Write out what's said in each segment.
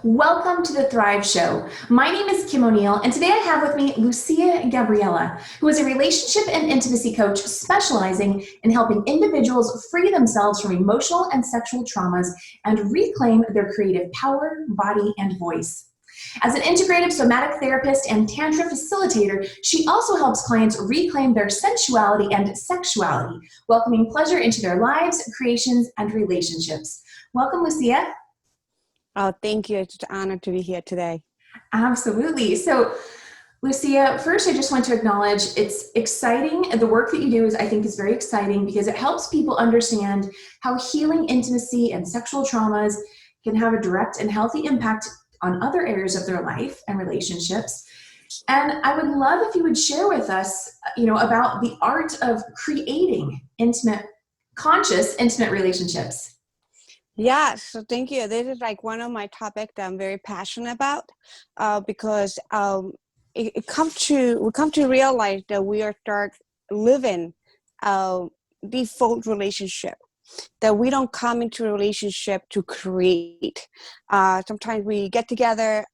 Welcome to the Thrive Show. My name is Kim O'Neill, and today I have with me Lucia Gabriela, who is a relationship and intimacy coach specializing in helping individuals free themselves from emotional and sexual traumas and reclaim their creative power, body, and voice. As an integrative somatic therapist and Tantra facilitator, she also helps clients reclaim their sensuality and sexuality, welcoming pleasure into their lives, creations, and relationships. Welcome, Lucia. Oh, thank you. It's an honor to be here today. Absolutely. So, Lucia, first, I just want to acknowledge it's exciting. The work that you do I think is very exciting because it helps people understand how healing intimacy and sexual traumas can have a direct and healthy impact on other areas of their life and relationships. And I would love if you would share with us, about the art of creating conscious, intimate relationships. Yeah, so thank you. This is like one of my topics that I'm very passionate about because we come to realize that we are start living default relationship, that we don't come into a relationship to create. Sometimes we get together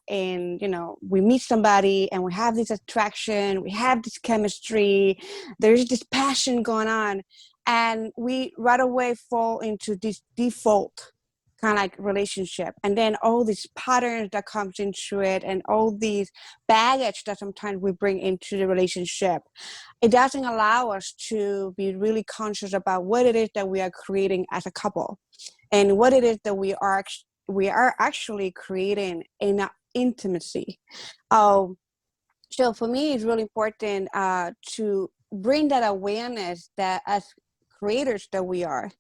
and we meet somebody and we have this attraction, we have this chemistry, there's this passion going on, and we right away fall into this default kind of like relationship, and then all these patterns that comes into it and all these baggage that sometimes we bring into the relationship, it doesn't allow us to be really conscious about what it is that we are creating as a couple and what it is that we are actually creating in intimacy. So for me, it's really important to bring that awareness that as creators that we are.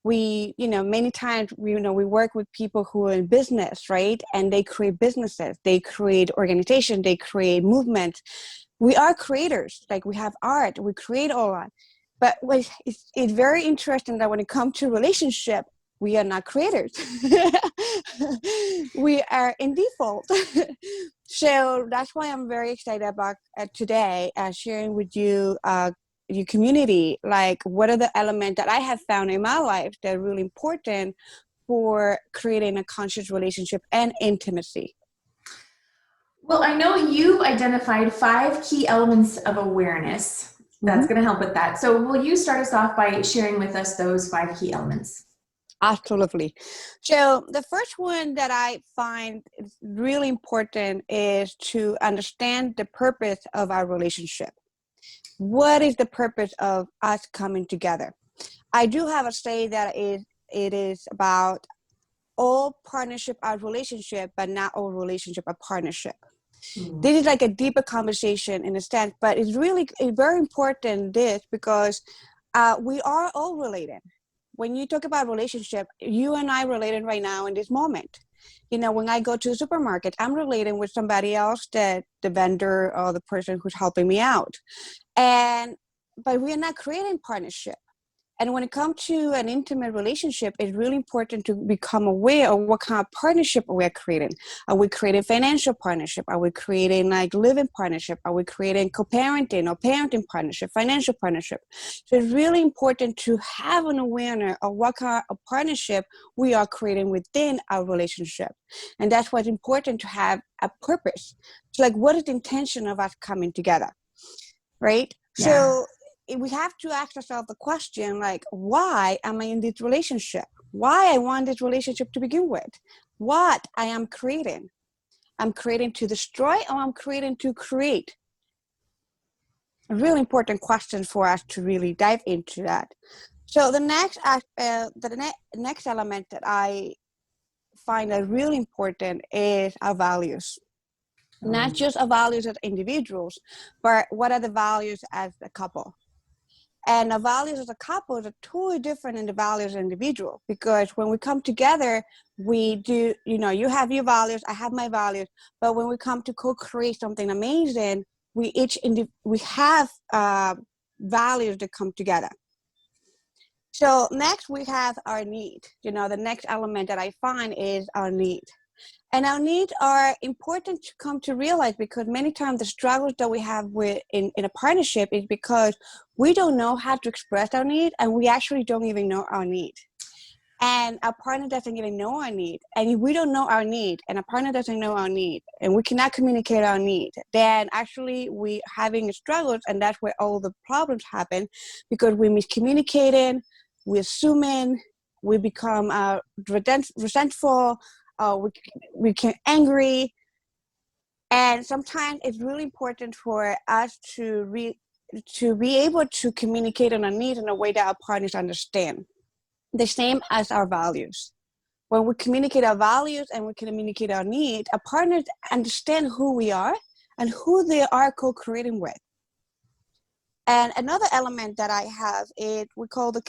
We, many times, we work with people who are in business, right? And they create businesses, they create organizations, they create movements. We are creators, like we have art, we create all that. But it's very interesting that when it comes to relationship, we are not creators. We are in default. So that's why I'm very excited about today sharing with you your community, like what are the elements that I have found in my life that are really important for creating a conscious relationship and intimacy. Well, I know you've identified 5 key elements of awareness that's going to help with that. So will you start us off by sharing with us those 5 key elements? Absolutely. So the first one that I find is really important is to understand the purpose of our relationship. What is the purpose of us coming together? I do have a say that it is about all partnership are relationship, but not all relationship are partnership. Mm-hmm. This is like a deeper conversation in a sense, but it's very important because we are all related. When you talk about relationship, you and I related right now in this moment. When I go to the supermarket, I'm relating with somebody else, that the vendor or the person who's helping me out. But we are not creating partnership. And when it comes to an intimate relationship, it's really important to become aware of what kind of partnership we're creating. Are we creating financial partnership? Are we creating like living partnership? Are we creating co-parenting or parenting partnership, financial partnership? So it's really important to have an awareness of what kind of partnership we are creating within our relationship. And that's what's important, to have a purpose. So like, what is the intention of us coming together, right? Yeah. So we have to ask ourselves the question, like, why am I in this relationship? Why I want this relationship to begin with? What I am creating? I'm creating to destroy, or I'm creating to create? A really important question for us to really dive into that. So the next next element that I find that really important is our values. Not just our values as individuals, but what are the values as a couple? And the values as a couple are totally different than the values as an individual, because when we come together, we do, you have your values, I have my values, but when we come to co-create something amazing, we have values that come together. So next we have our need. The next element that I find is our need. And our needs are important to come to realize, because many times the struggles that we have in a partnership is because we don't know how to express our need, and we actually don't even know our need. and our partner doesn't even know our need, and if we don't know our need and our partner doesn't know our need, and we cannot communicate our need, then actually we having struggles, and that's where all the problems happen, because we miscommunicating, we assuming, we become resentful, we get angry. And sometimes it's really important for us to be able to communicate on our needs in a way that our partners understand. The same as our values. When we communicate our values and we communicate our needs, our partners understand who we are and who they are co-creating with. And another element that I have is we call the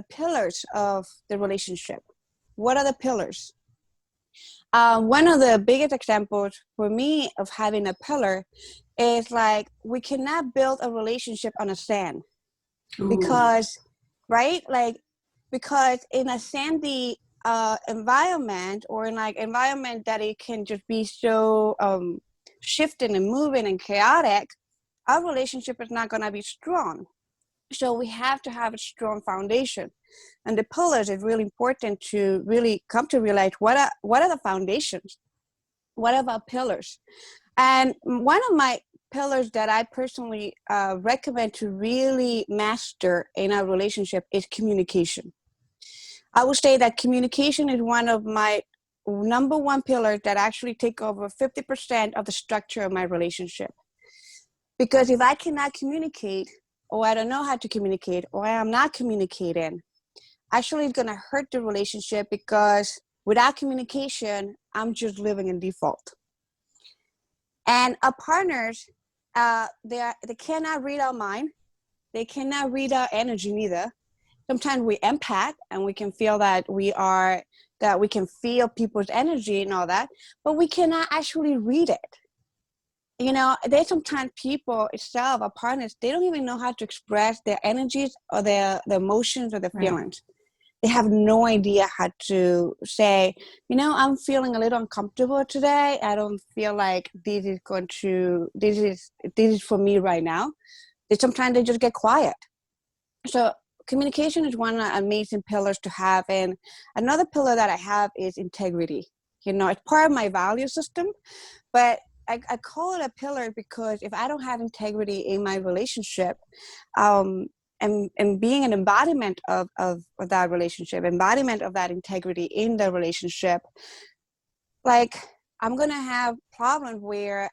pillars of the relationship. What are the pillars? One of the biggest examples for me of having a pillar is like we cannot build a relationship on a sand. Ooh. Because, right? Like, because in a sandy environment, or in like environment that it can just be so shifting and moving and chaotic, our relationship is not going to be strong. So we have to have a strong foundation, and the pillars is really important to really come to realize what are the foundations, what are our pillars. And one of my pillars that I personally recommend to really master in our relationship is communication. I would say that communication is one of my number one pillars that actually take over 50% of the structure of my relationship. Because if I cannot communicate, or I don't know how to communicate, or I am not communicating, actually it's going to hurt the relationship, because without communication, I'm just living in default. And our partners, they cannot read our mind. They cannot read our energy neither. Sometimes we empath and we can feel that we can feel people's energy and all that, but we cannot actually read it. You know, there's sometimes people itself, our partners, they don't even know how to express their energies or their emotions or their feelings. They have no idea how to say, you know, I'm feeling a little uncomfortable today. I don't feel like this is for me right now. Sometimes they just get quiet. So communication is one of the amazing pillars to have. And another pillar that I have is integrity. You know, it's part of my value system, but I call it a pillar because if I don't have integrity in my relationship, and being an embodiment of that relationship, embodiment of that integrity in the relationship, like I'm gonna have problems where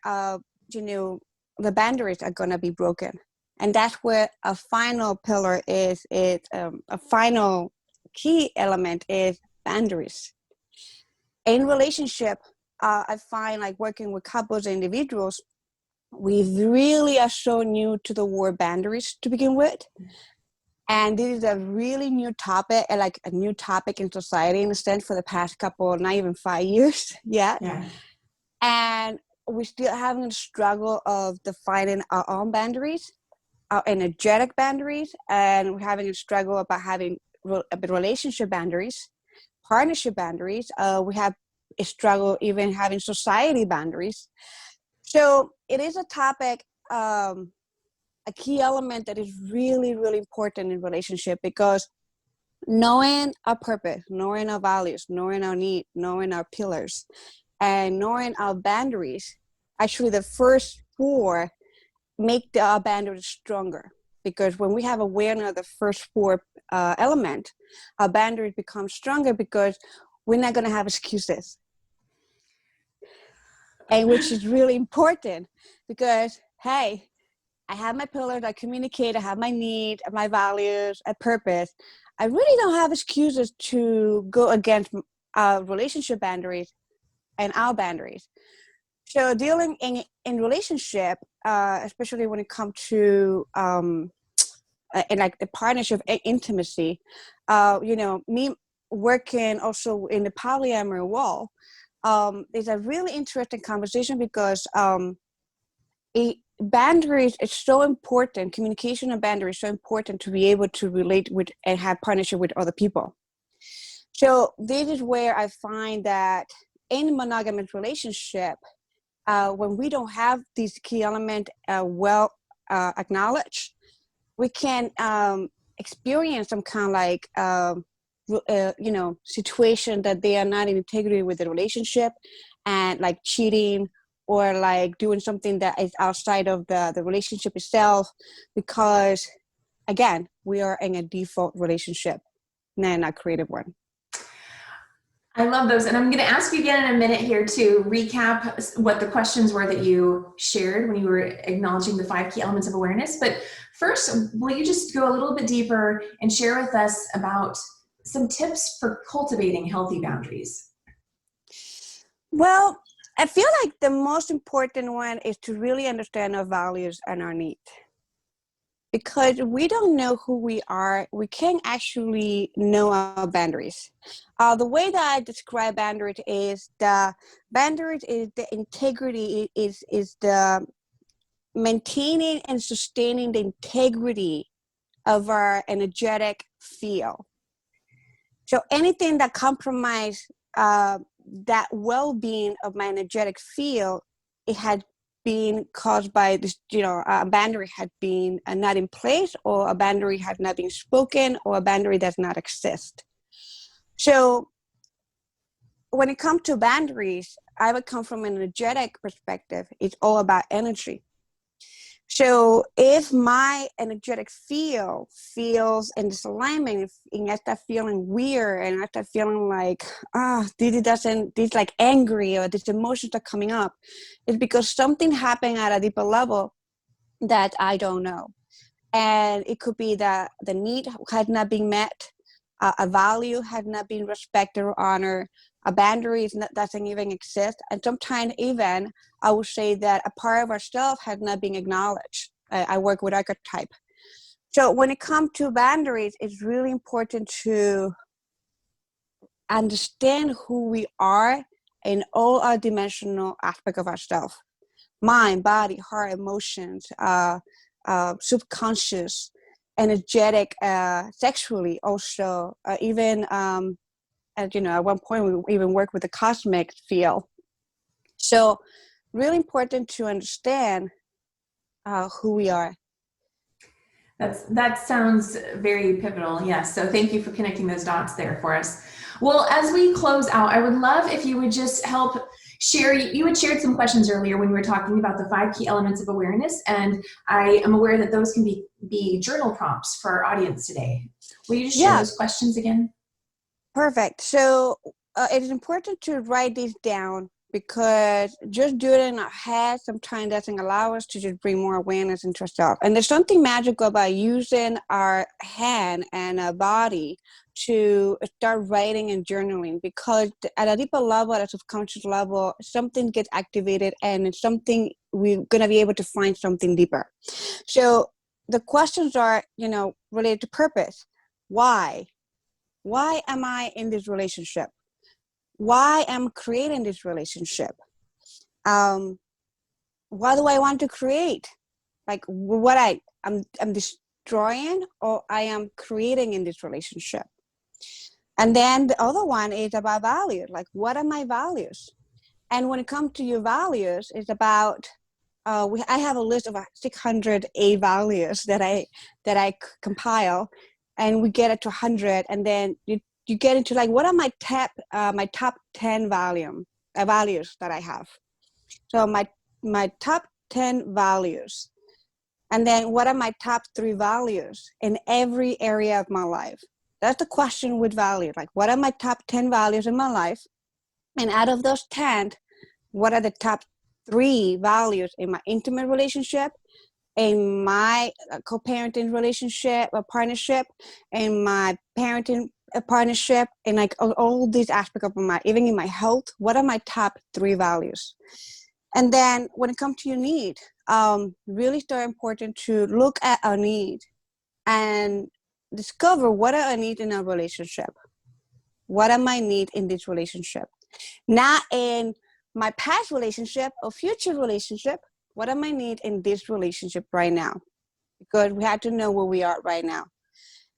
you know, the boundaries are gonna be broken. And that's where a final pillar is a final key element is boundaries. In relationship, I find like working with couples and individuals, we really are so new to the word boundaries to begin with. And this is a really new topic, like a new topic in society in a sense for the past couple, not even 5 years yet. Yeah. And we're still having a struggle of defining our own boundaries, our energetic boundaries, and we're having a struggle about having relationship boundaries, partnership boundaries. We have a struggle even having society boundaries. So it is a topic, a key element that is really, really important in relationship, because knowing our purpose, knowing our values, knowing our need, knowing our pillars, and knowing our boundaries, actually the first four make our boundaries stronger. Because when we have awareness of the first four element, our boundaries become stronger, because we're not going to have excuses. And which is really important, because, hey, I have my pillars, I communicate, I have my need, my values, a purpose. I really don't have excuses to go against our relationship boundaries and our boundaries. So dealing in relationship, especially when it comes to in like the partnership and intimacy, you know, me working also in the polyamory wall, is a really interesting conversation, because boundaries is so important. Communication and boundaries is so important to be able to relate with and have partnership with other people. So this is where I find that in monogamous relationship, when we don't have these key elements well acknowledged, we can experience some kind of like situation that they are not in integrity with the relationship, and like cheating or like doing something that is outside of the relationship itself, because again, we are in a default relationship, not a creative one. I love those. And I'm going to ask you again in a minute here to recap what the questions were that you shared when you were acknowledging the 5 key elements of awareness. But first, will you just go a little bit deeper and share with us about some tips for cultivating healthy boundaries? Well, I feel like the most important one is to really understand our values and our needs. Because we don't know who we are, we can't actually know our boundaries. The way that I describe boundaries is the integrity, is the maintaining and sustaining the integrity of our energetic field. So anything that compromises that well-being of my energetic field, it had been caused by this, a boundary had been not in place, or a boundary had not been spoken, or a boundary does not exist. So when it comes to boundaries, I would come from an energetic perspective. It's all about energy. So if my energetic field feels in disalignment, and I start feeling weird, and I start feeling like, this like angry, or these emotions are coming up, it's because something happened at a deeper level that I don't know. And it could be that the need had not been met, a value had not been respected or honored, a boundary doesn't even exist. And sometimes even, I would say that a part of ourselves had not been acknowledged. I work with archetype. So when it comes to boundaries, it's really important to understand who we are in all our dimensional aspects of ourselves: mind, body, heart, emotions, subconscious, energetic, sexually also, even at one point we even work with the cosmic field. So really important to understand who we are. That sounds very pivotal. Yes. So thank you for connecting those dots there for us. Well, as we close out, I would love if you would just help share. You had shared some questions earlier when we were talking about the 5 key elements of awareness, and I am aware that those can be journal prompts for our audience today. Will you just share those questions again? Perfect. So it is important to write these down, because just doing it in our head sometimes doesn't allow us to just bring more awareness into ourselves. And there's something magical about using our hand and our body to start writing and journaling, because at a deeper level, at a subconscious level, something gets activated, and it's something we're going to be able to find something deeper. So the questions are, related to purpose. Why? Why am I in this relationship? Why am I creating this relationship? What do I want to create? Like what I'm destroying, or I am creating in this relationship. And then the other one is about values. Like, what are my values? And when it comes to your values, it's about I have a list of 608 values that I compile, and we get it to 100, and then you get into like, what are my top 10 values that I have? So my top 10 values, and then what are my top 3 values in every area of my life? That's the question with value. Like, what are my top 10 values in my life? And out of those 10, what are the top 3 values in my intimate relationship, in my co-parenting relationship or partnership, in my parenting partnership, and like all these aspects of my, even in my health? What are my top 3 values? And then when it comes to your need, really start important to look at our need and discover what are our needs in our relationship. What are my needs in this relationship? Not in my past relationship or future relationship. What are my needs in this relationship right now? Because we have to know where we are right now.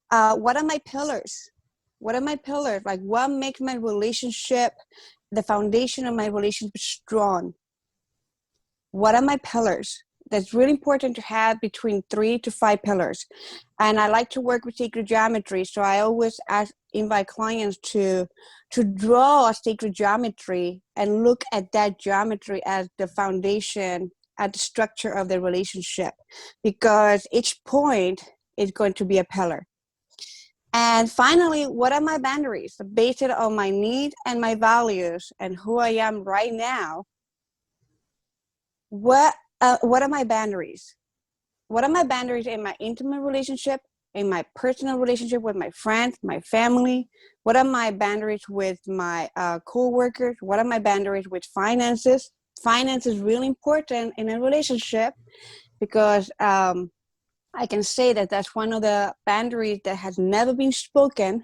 What are my pillars? What are my pillars? Like, what makes my relationship, the foundation of my relationship, strong? What are my pillars? that's really important to have between 3 to 5 pillars. And I like to work with sacred geometry. So I always invite clients to draw a sacred geometry and look at that geometry as the foundation, at the structure of the relationship, because each point is going to be a pillar. And finally, what are my boundaries? Based on my needs and my values and who I am right now. What are my boundaries? What are my boundaries in my intimate relationship, in my personal relationship with my friends, my family? What are my boundaries with my co-workers? What are my boundaries with finances? Finance is really important in a relationship because I can say that that's one of the boundaries that has never been spoken,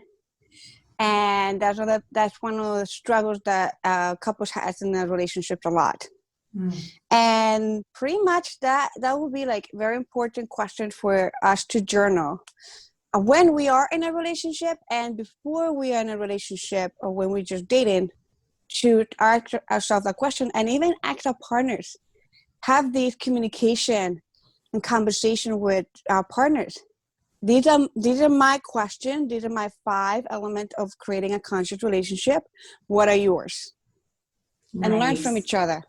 and that's one of the struggles that couples has in their relationships a lot. And pretty much that would be like very important question for us to journal when we are in a relationship and before we are in a relationship, or when we're just dating, to ask ourselves that question, and even ask our partners. Have these communication and conversation with our partners. These are my questions. These are my 5 elements of creating a conscious relationship. What are yours? Nice. And learn from each other.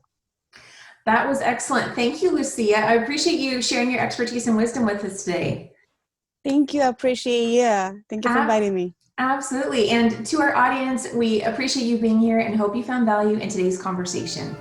That was excellent. Thank you, Lucia. I appreciate you sharing your expertise and wisdom with us today. Thank you. I appreciate you. Thank you for inviting me. Absolutely. And to our audience, we appreciate you being here and hope you found value in today's conversation.